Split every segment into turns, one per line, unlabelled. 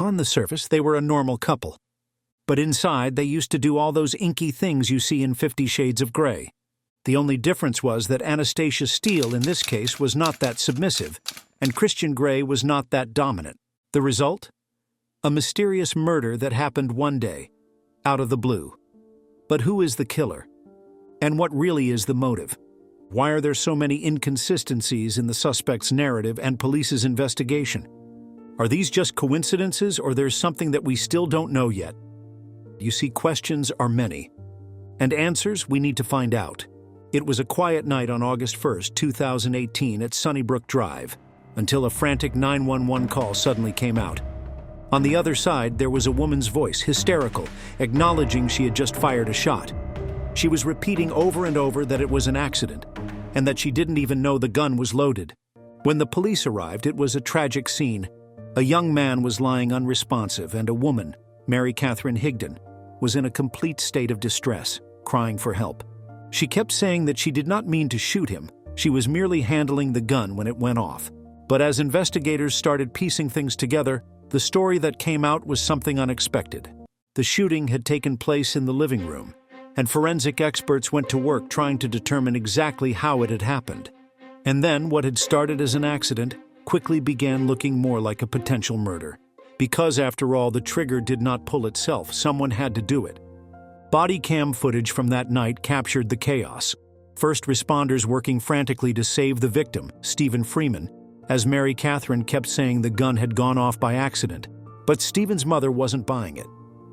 On the surface, they were a normal couple. But inside, they used to do all those inky things you see in 50 Shades of Grey. The only difference was that Anastasia Steele in this case was not that submissive, and Christian Grey was not that dominant. The result? A mysterious murder that happened one day, out of the blue. But who is the killer? And what really is the motive? Why are there so many inconsistencies in the suspect's narrative and police's investigation? Are these just coincidences, or there's something that we still don't know yet? You see, questions are many, and answers we need to find out. It was a quiet night on August 1st, 2018 at Sunnybrook Drive, until a frantic 911 call suddenly came out. On the other side, there was a woman's voice, hysterical, acknowledging she had just fired a shot. She was repeating over and over that it was an accident, and that she didn't even know the gun was loaded. When the police arrived, it was a tragic scene. A young man was lying unresponsive, and a woman, Mary Katherine Higden, was in a complete state of distress, crying for help. She kept saying that she did not mean to shoot him, she was merely handling the gun when it went off. But as investigators started piecing things together, the story that came out was something unexpected. The shooting had taken place in the living room, and forensic experts went to work trying to determine exactly how it had happened. And then what had started as an accident quickly began looking more like a potential murder. Because after all, the trigger did not pull itself, someone had to do it. Body cam footage from that night captured the chaos. First responders working frantically to save the victim, Stephen Freeman, as Mary Katherine kept saying the gun had gone off by accident. But Stephen's mother wasn't buying it.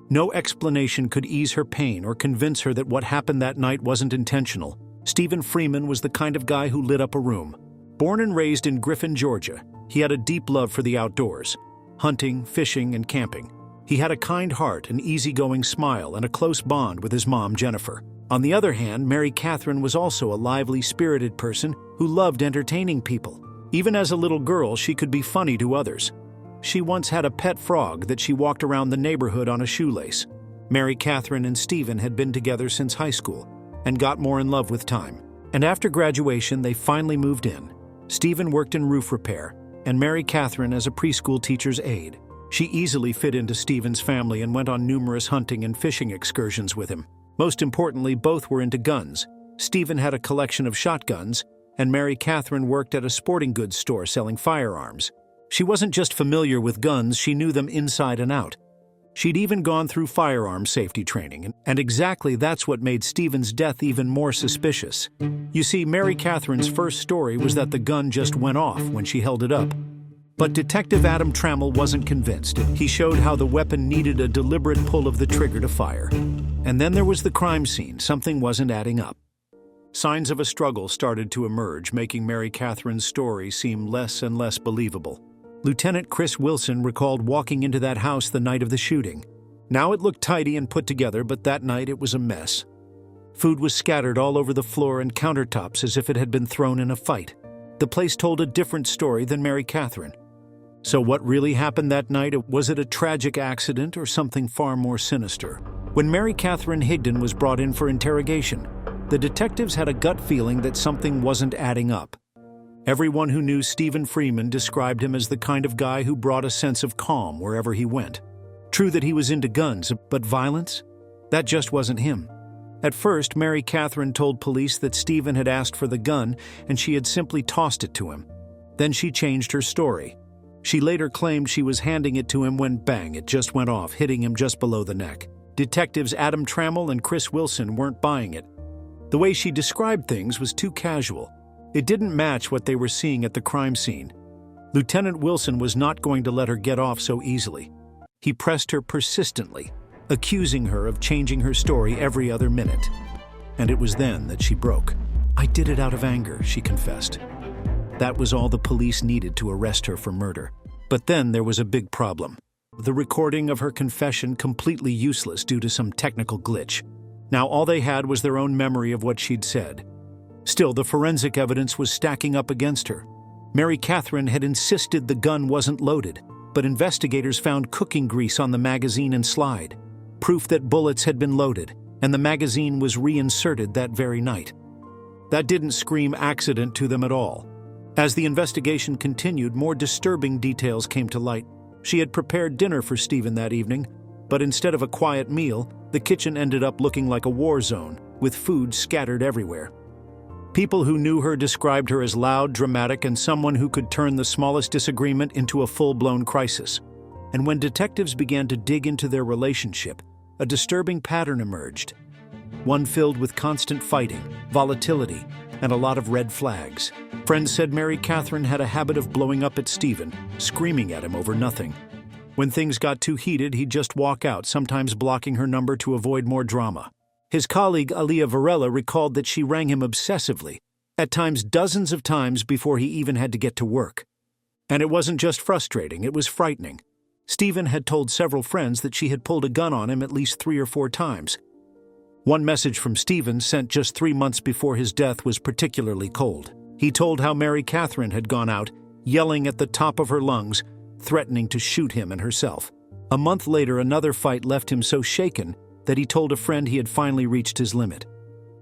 No explanation could ease her pain or convince her that what happened that night wasn't intentional. Stephen Freeman was the kind of guy who lit up a room. Born and raised in Griffin, Georgia, he had a deep love for the outdoors, hunting, fishing, and camping. He had a kind heart, an easygoing smile, and a close bond with his mom, Jennifer. On the other hand, Mary Katherine was also a lively, spirited person who loved entertaining people. Even as a little girl, she could be funny to others. She once had a pet frog that she walked around the neighborhood on a shoelace. Mary Katherine and Stephen had been together since high school and got more in love with time. And after graduation, they finally moved in. Stephen worked in roof repair, and Mary Katherine as a preschool teacher's aide. She easily fit into Stephen's family and went on numerous hunting and fishing excursions with him. Most importantly, both were into guns. Stephen had a collection of shotguns, and Mary Katherine worked at a sporting goods store selling firearms. She wasn't just familiar with guns, she knew them inside and out. She'd even gone through firearm safety training, and exactly that's what made Stephen's death even more suspicious. You see, Mary Katherine's first story was that the gun just went off when she held it up. But Detective Adam Trammell wasn't convinced. He showed how the weapon needed a deliberate pull of the trigger to fire. And then there was the crime scene. Something wasn't adding up. Signs of a struggle started to emerge, making Mary Katherine's story seem less and less believable. Lieutenant Chris Wilson recalled walking into that house the night of the shooting. Now it looked tidy and put together, but that night it was a mess. Food was scattered all over the floor and countertops as if it had been thrown in a fight. The place told a different story than Mary Katherine. So what really happened that night? Was it a tragic accident or something far more sinister? When Mary Katherine Higden was brought in for interrogation, the detectives had a gut feeling that something wasn't adding up. Everyone who knew Stephen Freeman described him as the kind of guy who brought a sense of calm wherever he went. True that he was into guns, but violence? That just wasn't him. At first, Mary Katherine told police that Stephen had asked for the gun and she had simply tossed it to him. Then she changed her story. She later claimed she was handing it to him when bang, it just went off, hitting him just below the neck. Detectives Adam Trammell and Chris Wilson weren't buying it. The way she described things was too casual. It didn't match what they were seeing at the crime scene. Lieutenant Wilson was not going to let her get off so easily. He pressed her persistently, accusing her of changing her story every other minute. And it was then that she broke. "I did it out of anger," she confessed. That was all the police needed to arrest her for murder. But then there was a big problem. The recording of her confession completely useless due to some technical glitch. Now all they had was their own memory of what she'd said. Still, the forensic evidence was stacking up against her. Mary Katherine had insisted the gun wasn't loaded, but investigators found cooking grease on the magazine and slide, proof that bullets had been loaded, and the magazine was reinserted that very night. That didn't scream accident to them at all. As the investigation continued, more disturbing details came to light. She had prepared dinner for Stephen that evening, but instead of a quiet meal, the kitchen ended up looking like a war zone, with food scattered everywhere. People who knew her described her as loud, dramatic, and someone who could turn the smallest disagreement into a full-blown crisis. And when detectives began to dig into their relationship, a disturbing pattern emerged. One filled with constant fighting, volatility, and a lot of red flags. Friends said Mary Katherine had a habit of blowing up at Stephen, screaming at him over nothing. When things got too heated, he'd just walk out, sometimes blocking her number to avoid more drama. His colleague Alia Varela recalled that she rang him obsessively, at times dozens of times before he even had to get to work. And it wasn't just frustrating, it was frightening. Stephen had told several friends that she had pulled a gun on him at least 3 or 4 times. One message from Stephen, sent just 3 months before his death, was particularly cold. He told how Mary Katherine had gone out, yelling at the top of her lungs, threatening to shoot him and herself. A month later, another fight left him so shaken that he told a friend he had finally reached his limit.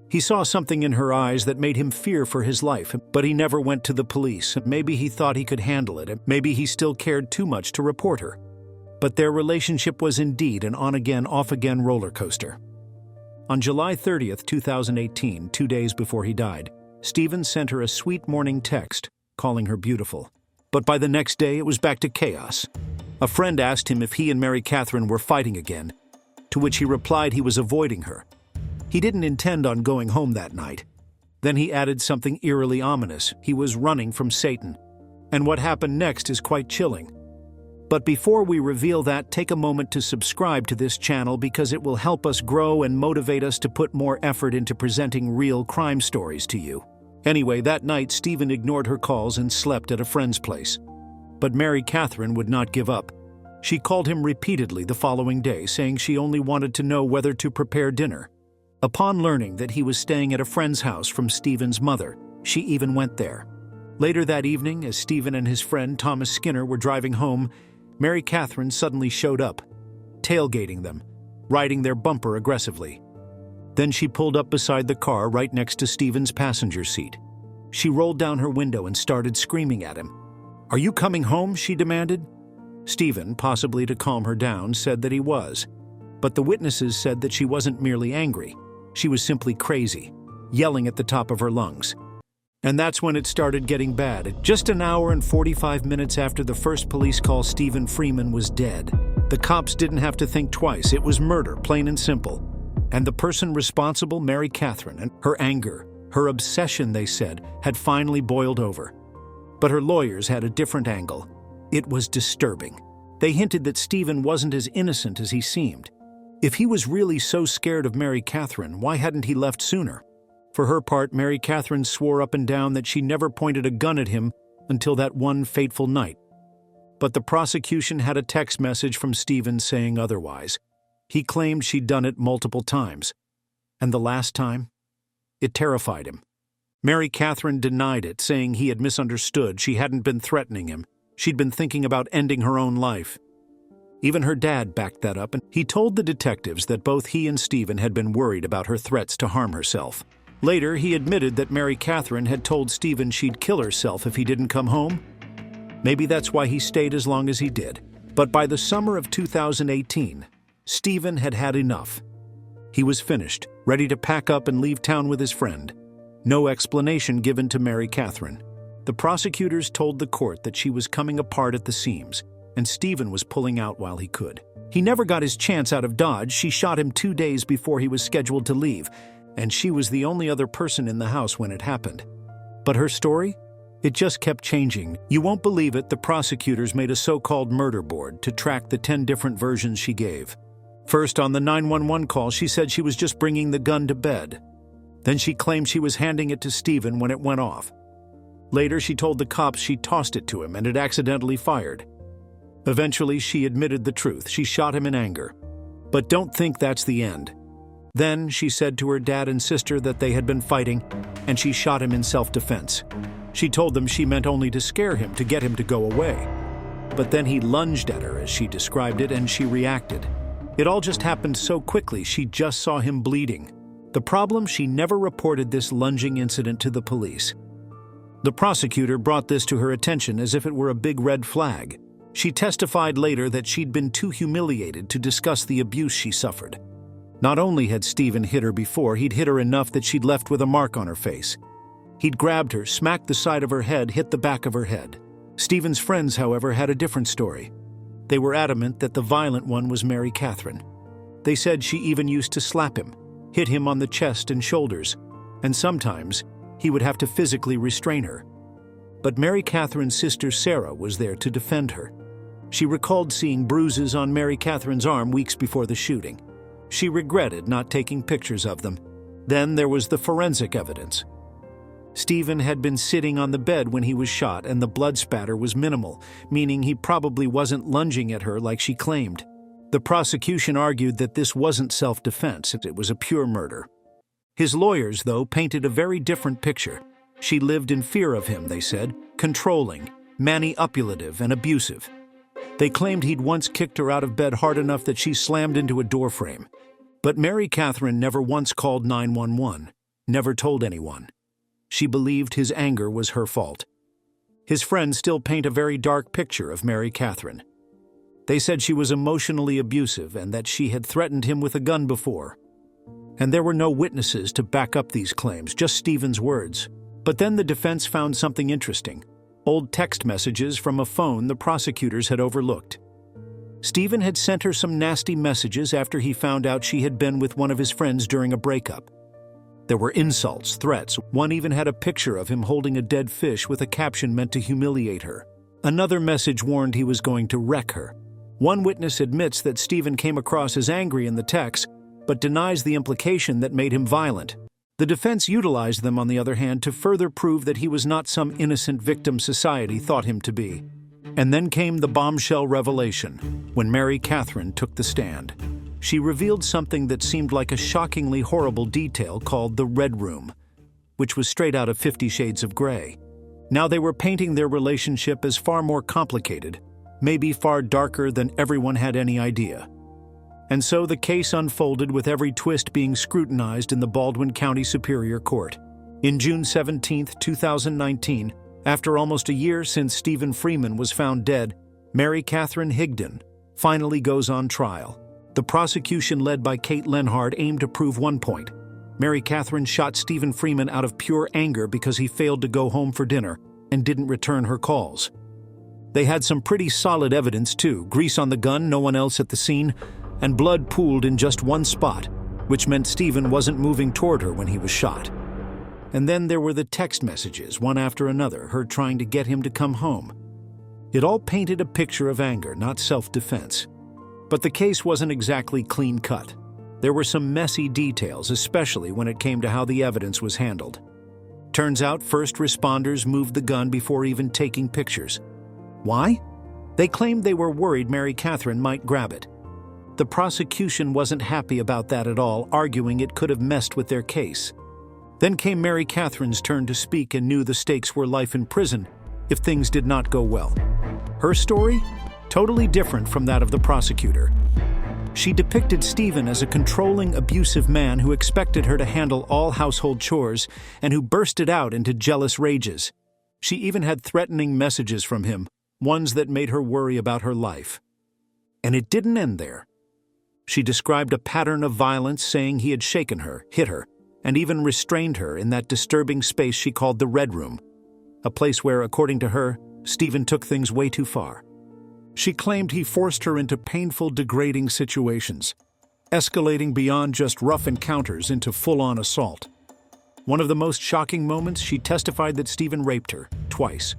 He saw something in her eyes that made him fear for his life, but he never went to the police. Maybe he thought he could handle it, maybe he still cared too much to report her. But their relationship was indeed an on-again, off-again roller coaster. On July 30th, 2018, 2 days before he died, Stephen sent her a sweet morning text, calling her beautiful. But by the next day, it was back to chaos. A friend asked him if he and Mary Katherine were fighting again, to which he replied he was avoiding her. He didn't intend on going home that night. Then he added something eerily ominous. He was running from Satan. And what happened next is quite chilling. But before we reveal that, take a moment to subscribe to this channel because it will help us grow and motivate us to put more effort into presenting real crime stories to you. Anyway, that night, Stephen ignored her calls and slept at a friend's place. But Mary Katherine would not give up. She called him repeatedly the following day, saying she only wanted to know whether to prepare dinner. Upon learning that he was staying at a friend's house from Stephen's mother, she even went there. Later that evening, as Stephen and his friend Thomas Skinner were driving home, Mary Katherine suddenly showed up, tailgating them, riding their bumper aggressively. Then she pulled up beside the car right next to Stephen's passenger seat. She rolled down her window and started screaming at him. "Are you coming home?" she demanded. Stephen, possibly to calm her down, said that he was. But the witnesses said that she wasn't merely angry. She was simply crazy, yelling at the top of her lungs. And that's when it started getting bad. Just an hour and 45 minutes after the first police call, Stephen Freeman was dead. The cops didn't have to think twice. It was murder, plain and simple. And the person responsible, Mary Katherine, and her anger, her obsession, they said, had finally boiled over. But her lawyers had a different angle. It was disturbing. They hinted that Stephen wasn't as innocent as he seemed. If he was really so scared of Mary Katherine, why hadn't he left sooner? For her part, Mary Katherine swore up and down that she never pointed a gun at him until that one fateful night. But the prosecution had a text message from Stephen saying otherwise. He claimed she'd done it multiple times. And the last time? It terrified him. Mary Katherine denied it, saying he had misunderstood. She hadn't been threatening him. She'd been thinking about ending her own life. Even her dad backed that up, and he told the detectives that both he and Stephen had been worried about her threats to harm herself. Later, he admitted that Mary Katherine had told Stephen she'd kill herself if he didn't come home. Maybe that's why he stayed as long as he did. But by the summer of 2018, Stephen had had enough. He was finished, ready to pack up and leave town with his friend. No explanation given to Mary Katherine. The prosecutors told the court that she was coming apart at the seams, and Stephen was pulling out while he could. He never got his chance out of Dodge. She shot him 2 days before he was scheduled to leave, and she was the only other person in the house when it happened. But her story? It just kept changing. You won't believe it, the prosecutors made a so-called murder board to track the 10 different versions she gave. First, on the 911 call, she said she was just bringing the gun to bed. Then she claimed she was handing it to Stephen when it went off. Later, she told the cops she tossed it to him and had accidentally fired. Eventually, she admitted the truth. She shot him in anger. But don't think that's the end. Then, she said to her dad and sister that they had been fighting, and she shot him in self-defense. She told them she meant only to scare him, to get him to go away. But then he lunged at her, as she described it, and she reacted. It all just happened so quickly, she just saw him bleeding. The problem, she never reported this lunging incident to the police. The prosecutor brought this to her attention as if it were a big red flag. She testified later that she'd been too humiliated to discuss the abuse she suffered. Not only had Stephen hit her before, he'd hit her enough that she'd left with a mark on her face. He'd grabbed her, smacked the side of her head, hit the back of her head. Stephen's friends, however, had a different story. They were adamant that the violent one was Mary Katherine. They said she even used to slap him, hit him on the chest and shoulders, and sometimes he would have to physically restrain her. But Mary Katherine's sister Sarah was there to defend her. She recalled seeing bruises on Mary Katherine's arm weeks before the shooting. She regretted not taking pictures of them. Then there was the forensic evidence. Stephen had been sitting on the bed when he was shot, and the blood spatter was minimal, meaning he probably wasn't lunging at her like she claimed. The prosecution argued that this wasn't self-defense, it was a pure murder. His lawyers, though, painted a very different picture. She lived in fear of him, they said, controlling, manipulative, and abusive. They claimed he'd once kicked her out of bed hard enough that she slammed into a doorframe. But Mary Katherine never once called 911, never told anyone. She believed his anger was her fault. His friends still paint a very dark picture of Mary Katherine. They said she was emotionally abusive and that she had threatened him with a gun before. And there were no witnesses to back up these claims, just Stephen's words. But then the defense found something interesting. Old text messages from a phone the prosecutors had overlooked. Stephen had sent her some nasty messages after he found out she had been with one of his friends during a breakup. There were insults, threats. One even had a picture of him holding a dead fish with a caption meant to humiliate her. Another message warned he was going to wreck her. One witness admits that Stephen came across as angry in the text, but denies the implication that made him violent. The defense utilized them, on the other hand, to further prove that he was not some innocent victim society thought him to be. And then came the bombshell revelation, when Mary Katherine took the stand. She revealed something that seemed like a shockingly horrible detail called the Red Room, which was straight out of 50 Shades of Grey. Now they were painting their relationship as far more complicated, maybe far darker than everyone had any idea. And so the case unfolded, with every twist being scrutinized in the Baldwin County Superior Court. In June 17, 2019, after almost a year since Stephen Freeman was found dead, Mary Katherine Higden finally goes on trial. The prosecution, led by Kate Lenhard, aimed to prove one point. Mary Katherine shot Stephen Freeman out of pure anger because he failed to go home for dinner and didn't return her calls. They had some pretty solid evidence too: grease on the gun, no one else at the scene, and blood pooled in just one spot, which meant Stephen wasn't moving toward her when he was shot. And then there were the text messages, one after another, her trying to get him to come home. It all painted a picture of anger, not self-defense. But the case wasn't exactly clean-cut. There were some messy details, especially when it came to how the evidence was handled. Turns out first responders moved the gun before even taking pictures. Why? They claimed they were worried Mary Katherine might grab it. The prosecution wasn't happy about that at all, arguing it could have messed with their case. Then came Mary Katherine's turn to speak and knew the stakes were life in prison if things did not go well. Her story? Totally different from that of the prosecutor. She depicted Stephen as a controlling, abusive man who expected her to handle all household chores and who bursted out into jealous rages. She even had threatening messages from him, ones that made her worry about her life. And it didn't end there. She described a pattern of violence, saying he had shaken her, hit her, and even restrained her in that disturbing space she called the Red Room, a place where, according to her, Stephen took things way too far. She claimed he forced her into painful, degrading situations, escalating beyond just rough encounters into full-on assault. One of the most shocking moments, she testified that Stephen raped her, twice.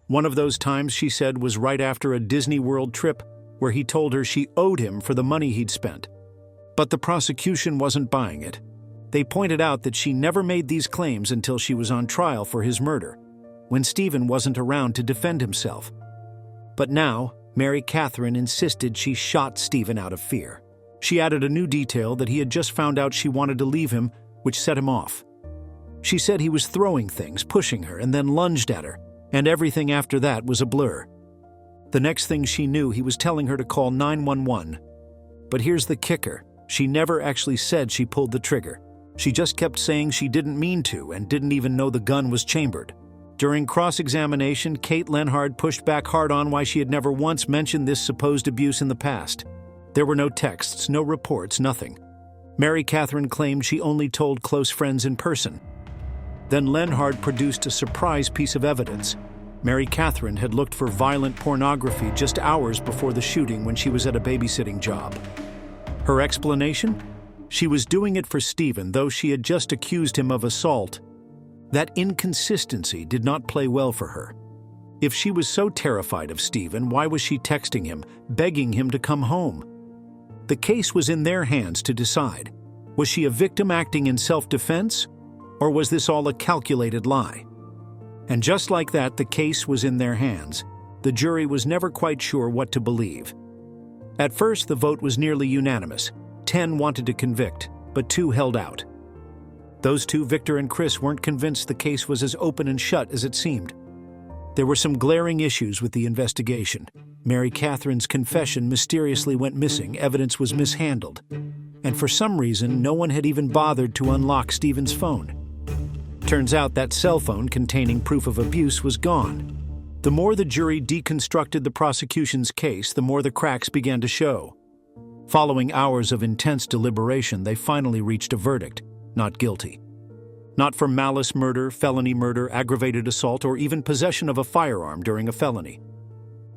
One of those times, she said, was right after a Disney World trip where he told her she owed him for the money he'd spent. But the prosecution wasn't buying it. They pointed out that she never made these claims until she was on trial for his murder, when Stephen wasn't around to defend himself. But now, Mary Katherine insisted she shot Stephen out of fear. She added a new detail that he had just found out she wanted to leave him, which set him off. She said he was throwing things, pushing her, and then lunged at her, and everything after that was a blur. The next thing she knew, he was telling her to call 911. But here's the kicker: she never actually said she pulled the trigger. She just kept saying she didn't mean to and didn't even know the gun was chambered. During cross-examination, Kate Lenhard pushed back hard on why she had never once mentioned this supposed abuse in the past. There were no texts, no reports, nothing. Mary Katherine claimed she only told close friends in person. Then Lenhard produced a surprise piece of evidence. Mary Katherine had looked for violent pornography just hours before the shooting when she was at a babysitting job. Her explanation? She was doing it for Stephen, though she had just accused him of assault. That inconsistency did not play well for her. If she was so terrified of Stephen, why was she texting him, begging him to come home? The case was in their hands to decide. Was she a victim acting in self-defense, or was this all a calculated lie? And just like that, the case was in their hands. The jury was never quite sure what to believe. At first, the vote was nearly unanimous. 10 wanted to convict, but 2 held out. Those 2, Victor and Chris, weren't convinced the case was as open and shut as it seemed. There were some glaring issues with the investigation. Mary Katherine's confession mysteriously went missing, evidence was mishandled. And for some reason, no one had even bothered to unlock Stephen's phone. Turns out that cell phone containing proof of abuse was gone. The more the jury deconstructed the prosecution's case, the more the cracks began to show. Following hours of intense deliberation, they finally reached a verdict: not guilty. Not for malice murder, felony murder, aggravated assault, or even possession of a firearm during a felony.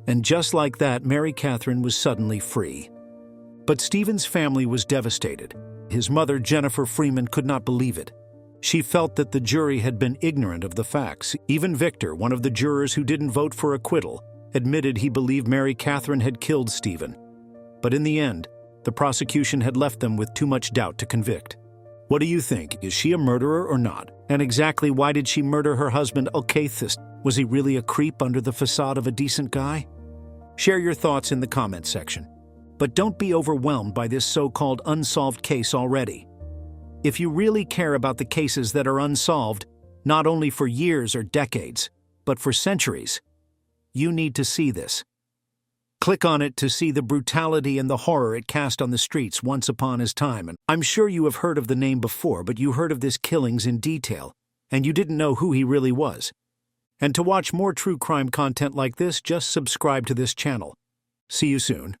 And just like that, Mary Katherine was suddenly free. But Stephen's family was devastated. His mother, Jennifer Freeman, could not believe it. She felt that the jury had been ignorant of the facts. Even Victor, one of the jurors who didn't vote for acquittal, admitted he believed Mary Katherine had killed Stephen. But in the end, the prosecution had left them with too much doubt to convict. What do you think? Is she a murderer or not? And exactly why did she murder her husband, Alcathis? Was he really a creep under the facade of a decent guy? Share your thoughts in the comments section. But don't be overwhelmed by this so-called unsolved case already. If you really care about the cases that are unsolved, not only for years or decades, but for centuries, you need to see this. Click on it to see the brutality and the horror it cast on the streets once upon a time. And I'm sure you have heard of the name before, but you heard of this killings in detail, and you didn't know who he really was. And to watch more true crime content like this, just subscribe to this channel. See you soon.